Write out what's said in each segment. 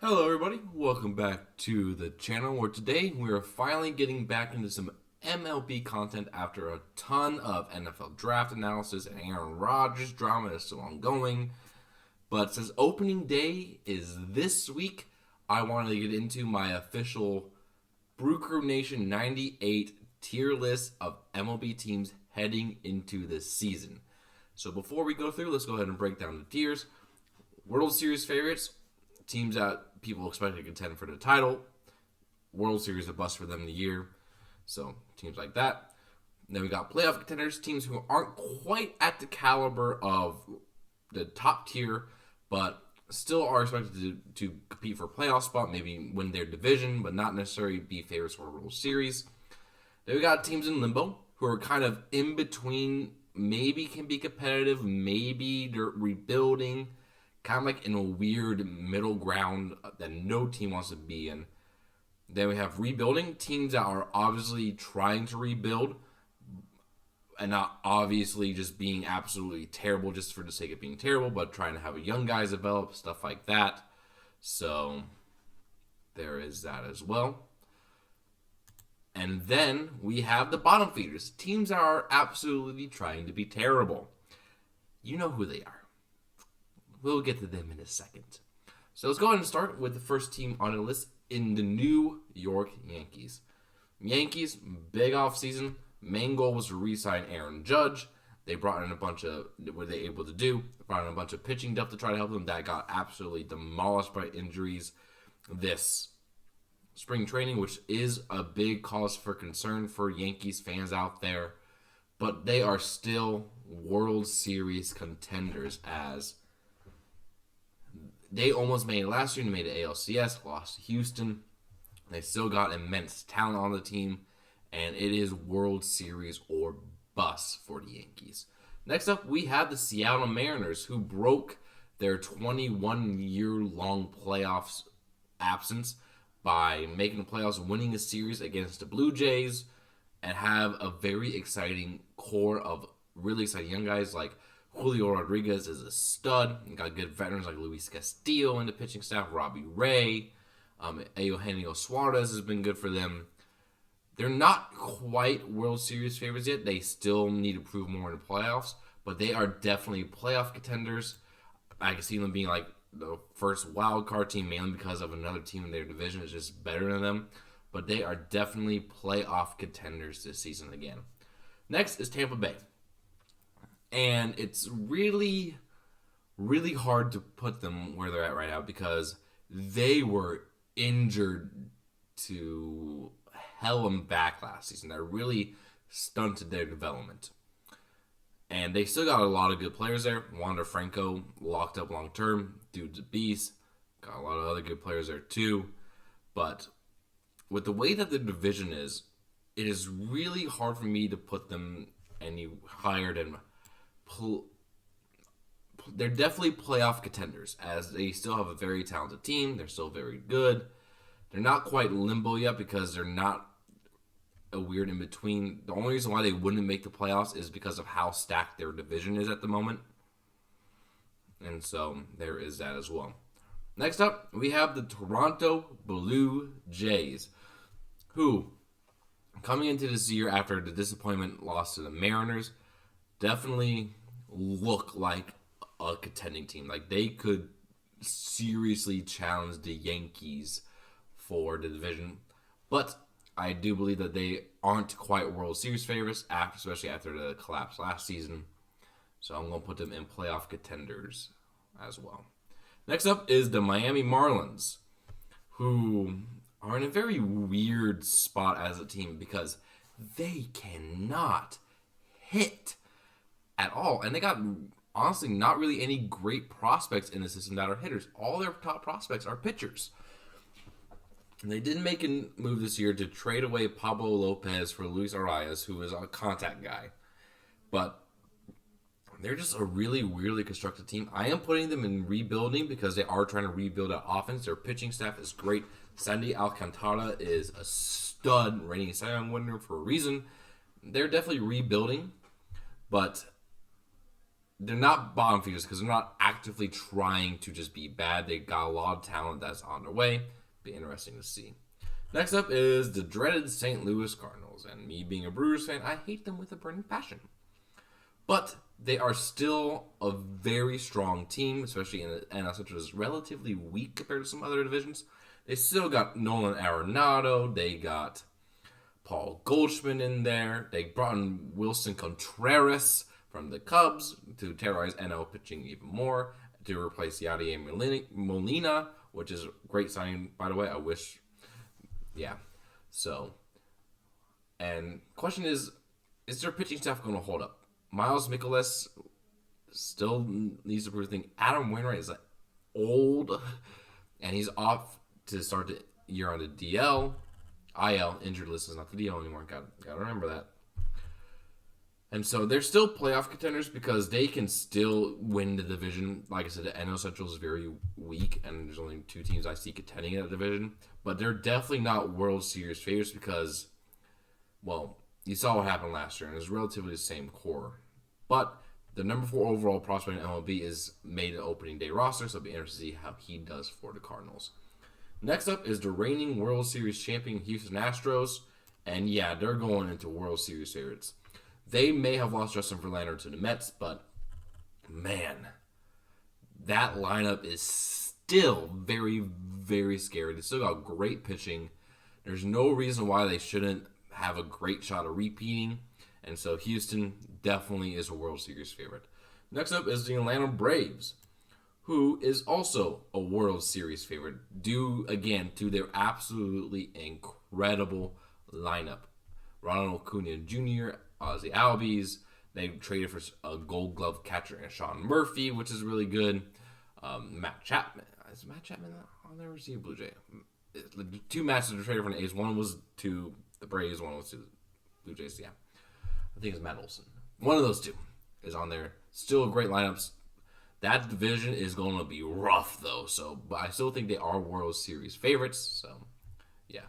Hello everybody, welcome back to the channel where today we are finally getting back into some MLB content after a ton of NFL draft analysis and Aaron Rodgers drama is still ongoing. But since opening day is this week, I wanted to get into my official Brew Crew Nation 98 tier list of MLB teams heading into this season. So before we go through, let's go ahead and break down the tiers. World Series favorites, teams that people expect to contend for the title. World Series a bust for them in the year. So teams like that. Then we got playoff contenders, teams who aren't quite at the caliber of the top tier, but still are expected to compete for a playoff spot, maybe win their division, but not necessarily be favorites for a World Series. Then we got teams in limbo who are kind of in between, maybe can be competitive, maybe they're rebuilding, kind of like in a weird middle ground that no team wants to be in. Then we have rebuilding, teams that are obviously trying to rebuild and not obviously just being absolutely terrible just for the sake of being terrible, but trying to have young guys develop, stuff like that. So there is that as well. And then we have the bottom feeders, teams that are absolutely trying to be terrible. You know who they are. We'll get to them in a second. So let's go ahead and start with the first team on the list in the New York Yankees. Yankees, big offseason. Main goal was to re-sign Aaron Judge. They brought in a bunch of, what were they able to do? They brought in a bunch of pitching depth to try to help them. That got absolutely demolished by injuries this spring training, which is a big cause for concern for Yankees fans out there. But they are still World Series contenders, as they almost made it last year. They made it ALCS, lost to Houston. They still got immense talent on the team, and it is World Series or bust for the Yankees. Next up, we have the Seattle Mariners, who broke their 21-year-long playoffs absence by making the playoffs, winning a series against the Blue Jays, and have a very exciting core of really exciting young guys like Julio Rodriguez is a stud. You got good veterans like Luis Castillo in the pitching staff, Robbie Ray. Eugenio Suarez has been good for them. They're not quite World Series favorites yet. They still need to prove more in the playoffs, but they are definitely playoff contenders. I can see them being like the first wild card team, mainly because of another team in their division is just better than them. But they are definitely playoff contenders this season again. Next is Tampa Bay. And it's really, really hard to put them where they're at right now because they were injured to hell and back last season. That really stunted their development. And they still got a lot of good players there. Wander Franco locked up long term. Dude's a beast. Got a lot of other good players there too. But with the way that the division is, it is really hard for me to put them any higher than. They're definitely playoff contenders, as they still have a very talented team. They're still very good. They're not quite limbo yet because they're not a weird in between. The only reason why they wouldn't make the playoffs is because of how stacked their division is at the moment. And so there is that as well. Next up, we have the Toronto Blue Jays, who, coming into this year after the disappointment loss to the Mariners, definitely look like a contending team. Like they could seriously challenge the Yankees for the division. But I do believe that they aren't quite World Series favorites, especially after the collapse last season. So I'm going to put them in playoff contenders as well. Next up is the Miami Marlins, who are in a very weird spot as a team because they cannot hit at all. And they got, honestly, not really any great prospects in the system that are hitters. All their top prospects are pitchers. And they did make a move this year to trade away Pablo Lopez for Luis Arias, who is a contact guy. But they're just a really weirdly constructed team. I am putting them in rebuilding because they are trying to rebuild that offense. Their pitching staff is great. Sandy Alcantara is a stud, reigning Cy Young winner for a reason. They're definitely rebuilding, but they're not bottom feeders because they're not actively trying to just be bad. They got a lot of talent that's on their way. Be interesting to see. Next up is the dreaded St. Louis Cardinals. And me being a Brewers fan, I hate them with a burning passion. But they are still a very strong team, especially in an NL Central is relatively weak compared to some other divisions. They still got Nolan Arenado. They got Paul Goldschmidt in there. They brought in Wilson Contreras from the Cubs to terrorize NL pitching even more to replace Yadier Molina, which is a great signing, by the way. I wish, yeah. So, and question is their pitching staff going to hold up? Miles Mikolas still needs to prove thing. Adam Wainwright is old, and he's off to start the year on the DL. IL, injured list, is not the DL anymore. Got to remember that. And so they're still playoff contenders because they can still win the division. Like I said, the NL Central is very weak, and there's only 2 teams I see contending in that division. But they're definitely not World Series favorites because, well, you saw what happened last year, and it's relatively the same core. But the number 4 overall prospect in MLB is made an opening day roster, so it'll be interesting to see how he does for the Cardinals. Next up is the reigning World Series champion Houston Astros, and yeah, they're going into World Series favorites. They may have lost Justin Verlander to the Mets, but man, that lineup is still very, very scary. They still got great pitching. There's no reason why they shouldn't have a great shot of repeating. And so Houston definitely is a World Series favorite. Next up is the Atlanta Braves, who is also a World Series favorite, due, again, to their absolutely incredible lineup. Ronald Acuna Jr., Ozzie Albies. They traded for a Gold Glove catcher and Sean Murphy, which is really good. Matt Chapman. Is Matt Chapman on there? Or is he a Blue Jay? The 2 matches they traded for the A's. One was to the Braves, one was to the Blue Jays. Yeah. I think it's Matt Olson. One of those 2 is on there. Still great lineups. That division is going to be rough, though. But I still think they are World Series favorites. So, yeah.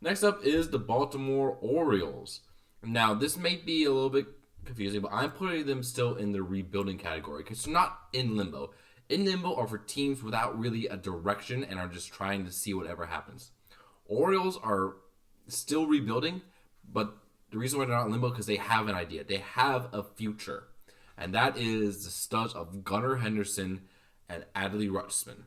Next up is the Baltimore Orioles. Now, this may be a little bit confusing, but I'm putting them still in the rebuilding category because they're not in limbo. In limbo are for teams without really a direction and are just trying to see whatever happens. Orioles are still rebuilding, but the reason why they're not in limbo is because they have an idea. They have a future. And that is the studs of Gunnar Henderson and Adley Rutschman.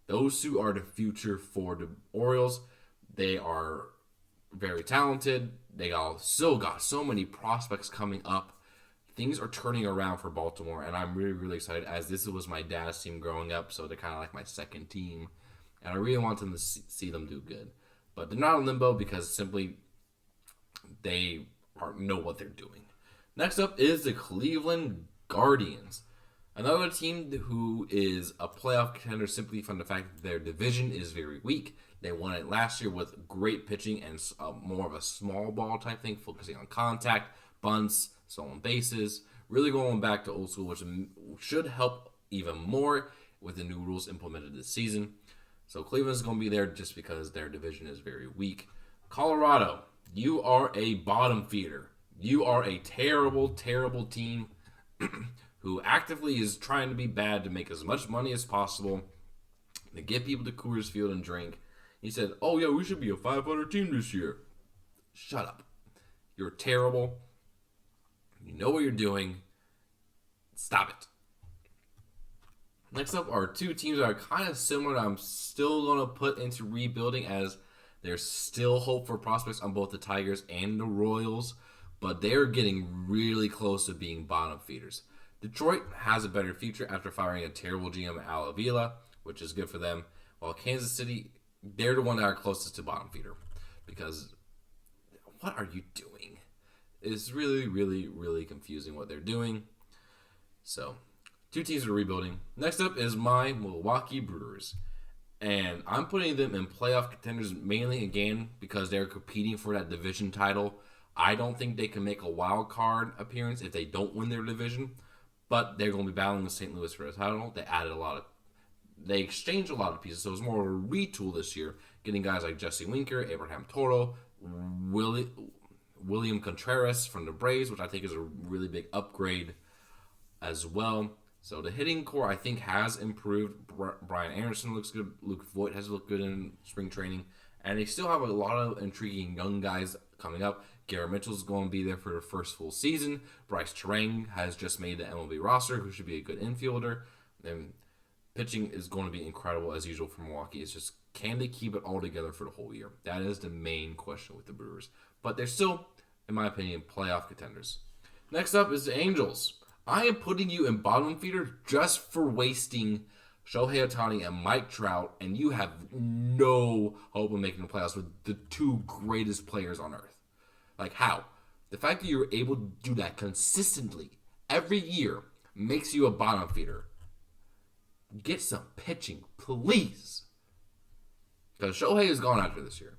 Those 2 are the future for the Orioles. They are very talented. They still got so many prospects coming up. Things are turning around for Baltimore, and I'm really, really excited as this was my dad's team growing up, so they're kind of like my second team. And I really want them to see them do good. But they're not in limbo because simply they know what they're doing. Next up is the Cleveland Guardians. Another team who is a playoff contender simply from the fact that their division is very weak. They won it last year with great pitching and more of a small ball type thing, focusing on contact, bunts, stolen bases. Really going back to old school, which should help even more with the new rules implemented this season. So Cleveland's going to be there just because their division is very weak. Colorado, you are a bottom feeder. You are a terrible, terrible team who actively is trying to be bad to make as much money as possible, to get people to Coors Field and drink. He said, oh, yeah, we should be a 500 team this year. Shut up. You're terrible. You know what you're doing. Stop it. Next up are 2 teams that are kind of similar that I'm still going to put into rebuilding as there's still hope for prospects on both the Tigers and the Royals, but they're getting really close to being bottom feeders. Detroit has a better future after firing a terrible GM, Al Avila, which is good for them, while Kansas City, they're the one that are closest to bottom feeder because what are you doing? It's really, really, really confusing what they're doing. So, 2 teams are rebuilding. Next up is my Milwaukee Brewers. And I'm putting them in playoff contenders mainly, again, because they're competing for that division title. I don't think they can make a wild card appearance if they don't win their division. But they're going to be battling with St. Louis for the title. They exchanged a lot of pieces, so it was more of a retool this year, getting guys like Jesse Winker, Abraham Toro, William Contreras from the Braves, which I think is a really big upgrade. as well. So the hitting core, I think, has improved. Brian Anderson looks good. Luke Voigt has looked good in spring training. And they still have a lot of intriguing young guys coming up. Garrett Mitchell's going to be there for the first full season. Bryce Terang has just made the MLB roster, who should be a good infielder. And pitching is going to be incredible as usual for Milwaukee. It's just, can they keep it all together for the whole year? That is the main question with the Brewers. But they're still, in my opinion, playoff contenders. Next up is the Angels. I am putting you in bottom feeder just for wasting Shohei Ohtani and Mike Trout, and you have no hope of making the playoffs with the two greatest players on earth. Like, how? The fact that you're able to do that consistently every year makes you a bottom feeder. Get some pitching, please. Because Shohei is gone after this year.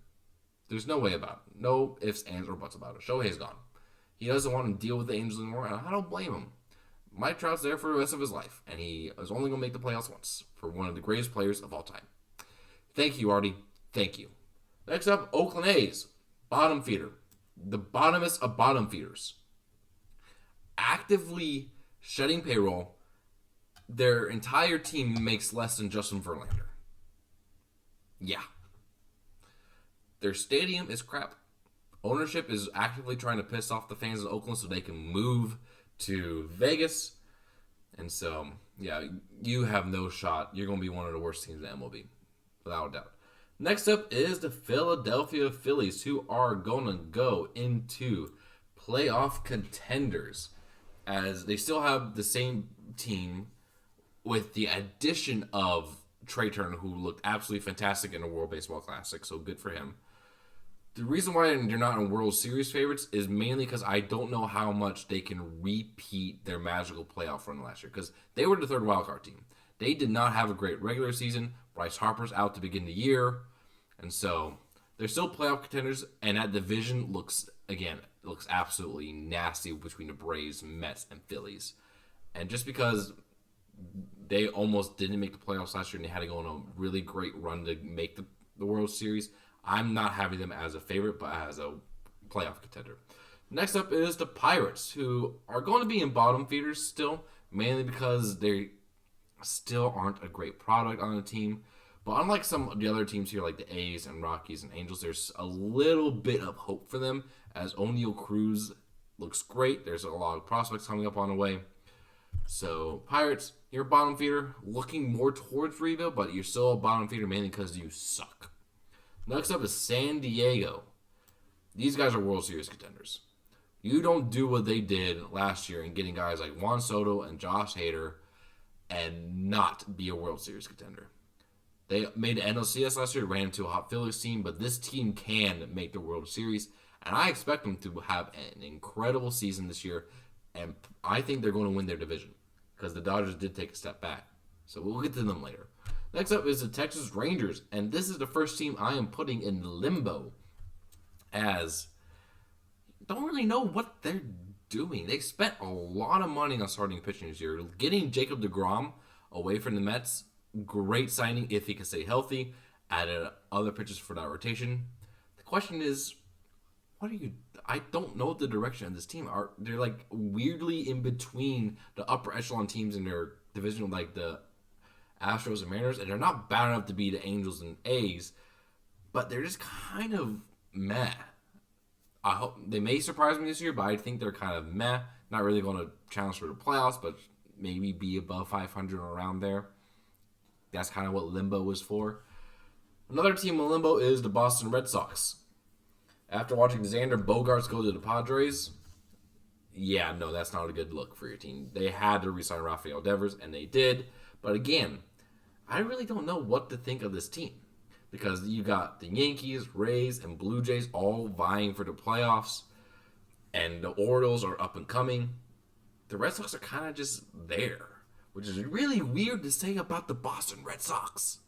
There's no way about it. No ifs, ands, or buts about it. Shohei is gone. He doesn't want to deal with the Angels anymore, and I don't blame him. Mike Trout's there for the rest of his life, and he is only going to make the playoffs once for one of the greatest players of all time. Thank you, Artie. Thank you. Next up, Oakland A's. Bottom feeder. The bottomest of bottom feeders. Actively shedding payroll. Their entire team makes less than Justin Verlander. Yeah. Their stadium is crap. Ownership is actively trying to piss off the fans of Oakland so they can move to Vegas. And so, yeah, you have no shot. You're going to be one of the worst teams in MLB, without a doubt. Next up is the Philadelphia Phillies, who are going to go into playoff contenders, as they still have the same team with the addition of Trey Turner, who looked absolutely fantastic in the World Baseball Classic, so good for him. The reason why they're not in World Series favorites is mainly because I don't know how much they can repeat their magical playoff run last year, because they were the third wildcard team. They did not have a great regular season. Bryce Harper's out to begin the year, and so they're still playoff contenders, and that division looks absolutely nasty between the Braves, Mets, and Phillies. And just because they almost didn't make the playoffs last year and they had to go on a really great run to make the World Series, I'm not having them as a favorite, but as a playoff contender. Next up is the Pirates, who are going to be in bottom feeders still, mainly because they still aren't a great product on the team. But unlike some of the other teams here, like the A's and Rockies and Angels, there's a little bit of hope for them, as O'Neal Cruz looks great. There's a lot of prospects coming up on the way. So, Pirates, you're a bottom feeder, looking more towards rebuild, but you're still a bottom feeder mainly because you suck. Next up is San Diego. These guys are World Series contenders. You don't do what they did last year in getting guys like Juan Soto and Josh Hader and not be a World Series contender. They made the NLCS last year, ran into a hot Phillies team, but this team can make the World Series, and I expect them to have an incredible season this year, and I think they're going to win their division because the Dodgers did take a step back. So we'll get to them later. Next up is the Texas Rangers, and this is the first team I am putting in limbo, as don't really know what they're doing. They spent a lot of money on starting pitching this year. Getting Jacob deGrom away from the Mets, great signing if he can stay healthy. Added other pitchers for that rotation. The question is, I don't know the direction of this team. They're like weirdly in between the upper echelon teams in their division, like the Astros and Mariners, and they're not bad enough to be the Angels and A's, but they're just kind of meh. I hope they may surprise me this year, but I think they're kind of meh. Not really going to challenge for the playoffs, but maybe be above 500 or around there. That's kind of what limbo is for. Another team in limbo is the Boston Red Sox. After watching Xander Bogaerts go to the Padres, yeah, no, that's not a good look for your team. They had to re-sign Rafael Devers, and they did. But again, I really don't know what to think of this team, because you got the Yankees, Rays, and Blue Jays all vying for the playoffs, and the Orioles are up and coming. The Red Sox are kind of just there, which is really weird to say about the Boston Red Sox.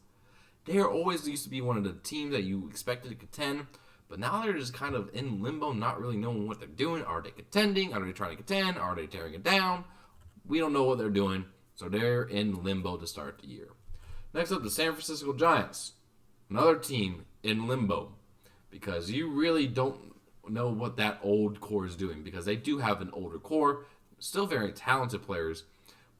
They are always used to be one of the teams that you expected to contend, but now they're just kind of in limbo, not really knowing what they're doing. Are they contending? Are they trying to contend? Are they tearing it down? We don't know what they're doing, so they're in limbo to start the year. Next up, the San Francisco Giants. Another team in limbo, because you really don't know what that old core is doing, because they do have an older core, still very talented players,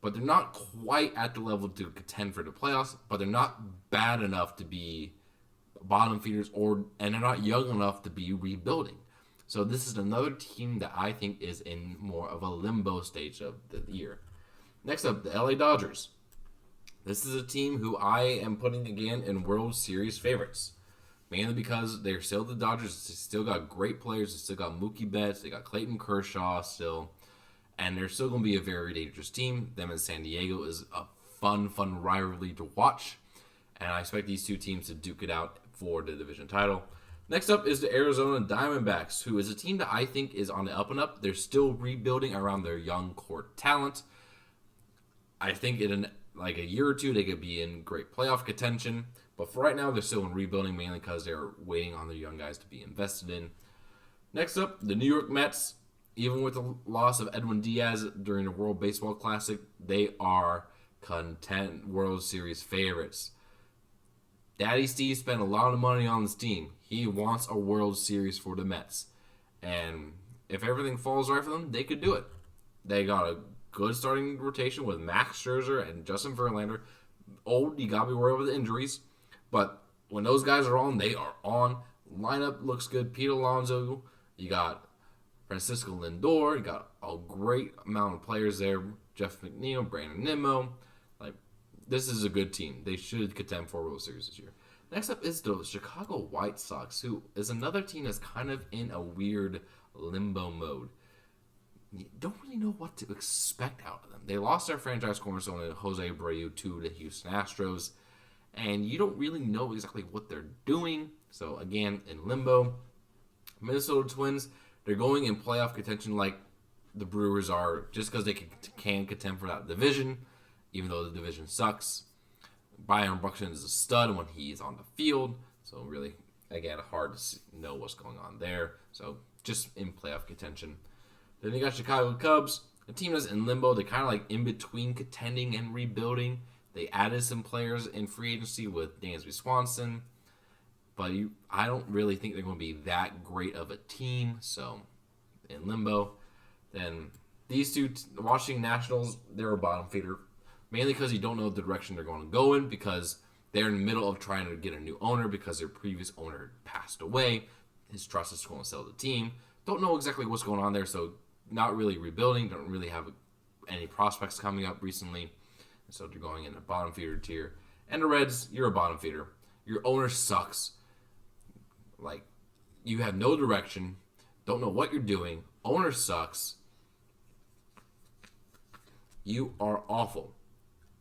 but they're not quite at the level to contend for the playoffs, but they're not bad enough to be bottom feeders, and they're not young enough to be rebuilding. So this is another team that I think is in more of a limbo stage of the year. Next up, the LA Dodgers. This is a team who I am putting again in World Series favorites. Mainly because they're still the Dodgers. They still got great players. They still got Mookie Betts. They got Clayton Kershaw still. And they're still going to be a very dangerous team. Them in San Diego is a fun rivalry to watch. And I expect these two teams to duke it out for the division title. Next up is the Arizona Diamondbacks, who is a team that I think is on the up and up. They're still rebuilding around their young core talent. I think in like a year or two, they could be in great playoff contention. But for right now, they're still in rebuilding, mainly because they're waiting on their young guys to be invested in. Next up, the New York Mets. Even with the loss of Edwin Diaz during the World Baseball Classic, they are content World Series favorites. Daddy Steve spent a lot of money on this team. He wants a World Series for the Mets. And if everything falls right for them, they could do it. They got a good starting rotation with Max Scherzer and Justin Verlander. Old, you got to be worried with injuries. But when those guys are on, they are on. Lineup looks good. Pete Alonso, you got Francisco Lindor, you got a great amount of players there. Jeff McNeil, Brandon Nimmo. This is a good team. They should contend for World Series this year. Next up is the Chicago White Sox, who is another team that's kind of in a weird limbo mode. You don't really know what to expect out of them. They lost their franchise cornerstone, Jose Abreu, to the Houston Astros, and you don't really know exactly what they're doing. So again, in limbo. Minnesota Twins, they're going in playoff contention like the Brewers are, just because they can contend for that division, even though the division sucks. Byron Buxton is a stud when he's on the field, so really, again, hard to know what's going on there. So just in playoff contention. Then you got Chicago Cubs, a team that's in limbo. They're kind of like in between contending and rebuilding. They added some players in free agency with Dansby Swanson, but I don't really think they're going to be that great of a team. So in limbo. Then these two, the Washington Nationals, they're a bottom feeder. Mainly because you don't know the direction they're going to go in, because they're in the middle of trying to get a new owner because their previous owner passed away. His trust is going to sell the team. Don't know exactly what's going on there, so not really rebuilding. Don't really have any prospects coming up recently. So they're going in a bottom feeder tier. And the Reds, you're a bottom feeder. Your owner sucks. Like, you have no direction. Don't know what you're doing. Owner sucks. You are awful.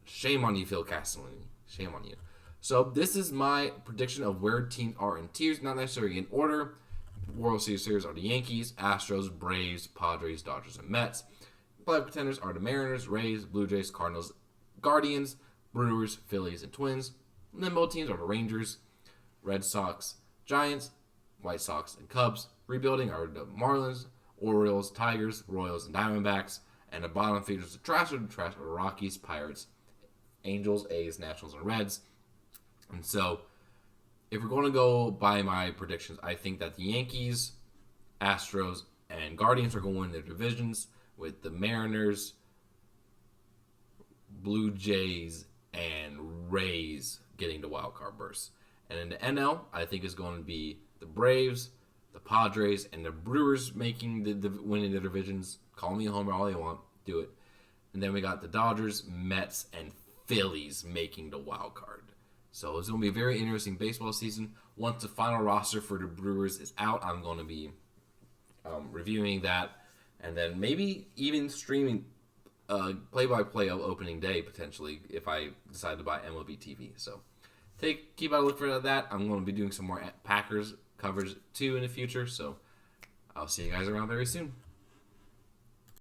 Shame on you, Phil Castellini. Shame on you. So this is my prediction of where teams are in tiers, not necessarily in order. World Series are the Yankees, Astros, Braves, Padres, Dodgers, and Mets. Playoff contenders are the Mariners, Rays, Blue Jays, Cardinals, Guardians, Brewers, Phillies, and Twins. Limbo teams are the Rangers, Red Sox, Giants, White Sox, and Cubs. Rebuilding are the Marlins, Orioles, Tigers, Royals, and Diamondbacks. And the bottom feeders, the trash are the Rockies, Pirates, Angels, A's, Nationals, and Reds. And so, if we're going to go by my predictions, I think that the Yankees, Astros, and Guardians are going to win their divisions, with the Mariners, Blue Jays, and Rays getting the wild card berths. And in the NL, I think it's going to be the Braves, the Padres, and the Brewers making winning the divisions. Call me a homer all you want. Do it. And then we got the Dodgers, Mets, and Phillies making the wild card. So it's going to be a very interesting baseball season. Once the final roster for the Brewers is out, I'm going to be reviewing that. And then maybe even streaming play-by-play of opening day, potentially, if I decide to buy MLB TV. So keep out a look for that. I'm going to be doing some more Packers coverage too in the future. So I'll see you guys around very soon.